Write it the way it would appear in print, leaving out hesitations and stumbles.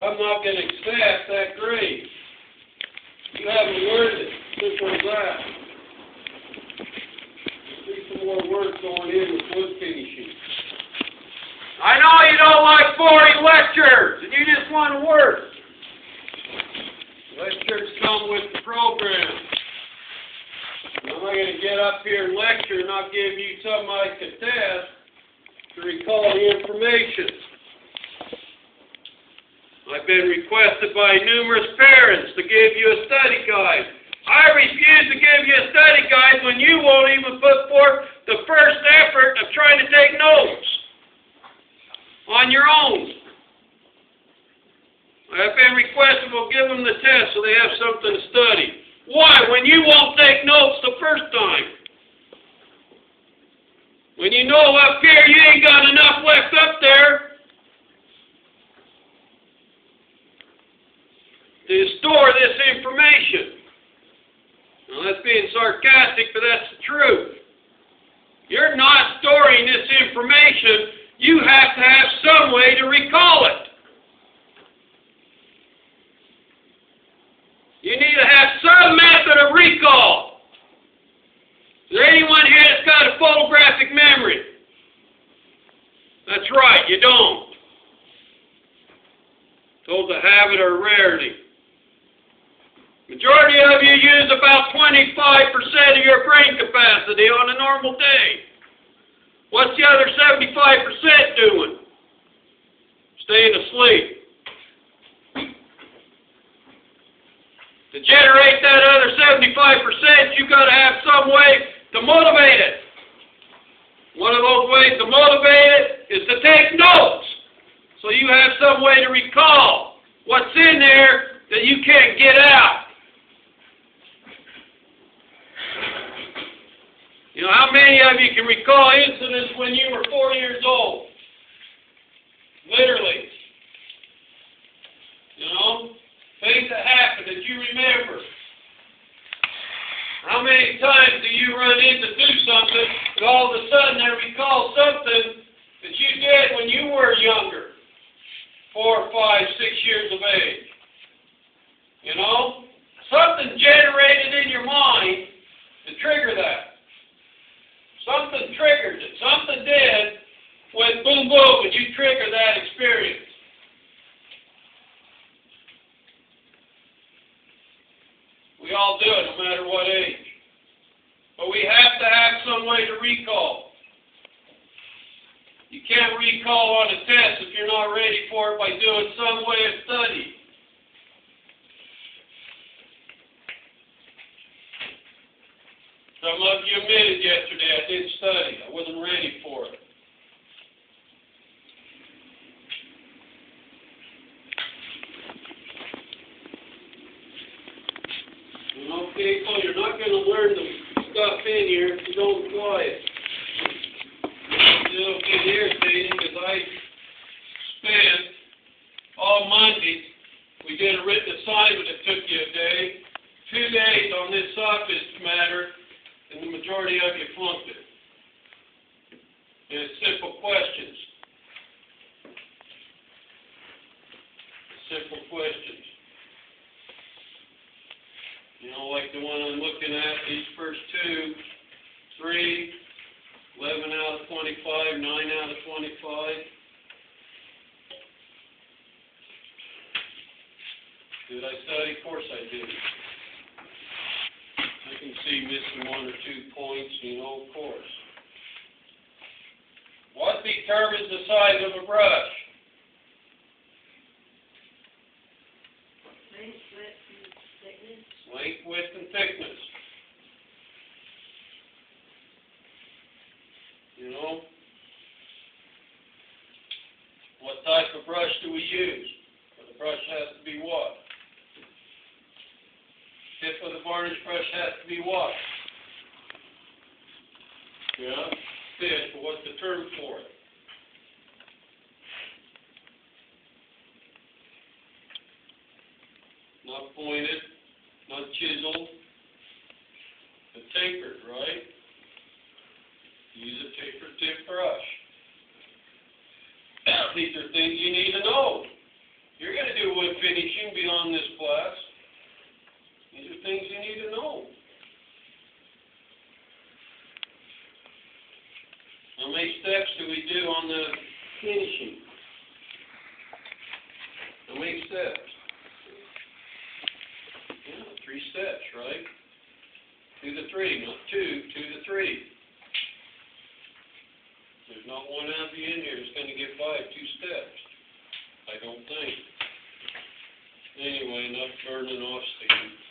I'm not going to accept that grade. You haven't learned it. Simple as that. See some more work going in with wood finishing. I know you don't like boring lectures, and you just want to work. Lectures come with the program. I'm not going to get up here and lecture and not give you something I can test to recall the information. I've been requested by numerous parents to give you a study guide. I refuse to give you a study guide when you won't even put forth the first effort of trying to take notes on your own. I've been requested we'll give them the test so they have something to study. Why? When you won't take notes the first time. When you know up here you ain't got enough left up there to store this information. Now that's being sarcastic, but that's the truth. You're not storing this information. You have to have some way to recall it. You need to have some method of recall. Is there anyone here that's got a photographic memory? That's right, you don't. Those a habit or rarity. Majority of you use about 25% of your brain capacity on a normal day. What's the other 75% doing? Staying asleep. To generate that other 75%, you've got to have some way to motivate it. One of those ways to motivate it is to take notes. So you have some way to recall what's in there that you can't get out. You know, how many of you can recall incidents when you were 4 years old? Literally. You know? Things that happened that you remember. How many times do you run in to do something and all of a sudden I recall something that you did when you were younger? 4, 5, 6 years of age. You know? Something generated in your mind to trigger that. Something triggered it. Something did when boom, boom, and you trigger that experience. We all do it, no matter what age. But we have to have some way to recall. You can't recall on a test if you're not ready for it by doing some way of study. Some of you admitted yesterday I didn't study. I wasn't ready for it. You know, people, you're not going to learn the stuff in here if you don't apply it. It's a little bit irritating because I spent all Monday, we did a written assignment that took you a day, 2 days on this sophist matter, and the majority of you flunked it. And it's simple questions. Simple questions. You know, like the one I'm looking at, these first 2, 3, 11 out of 25, 9 out of 25. Did I study? Of course I did. I can see missing 1 or 2 points, you know, of course. What determines the size of a brush? Length, width, and thickness. Length, width, and thickness. You know? What type of brush do we use? Well, the brush has to be what? Tip of the varnish brush has to be what? Yeah, fish, but what's the term for it? Not pointed, not chiseled, but tapered, right? Use a tapered tip brush. These are things you need to know. You're going to do wood finishing beyond this class. These are things you need to know. How many steps do we do on the finishing? How many steps? Yeah, 3 steps, right? 2 to 3, not 2, 2 to 3. There's not one happy in here that's going to get by 2 steps. I don't think. Anyway, enough burning off steam.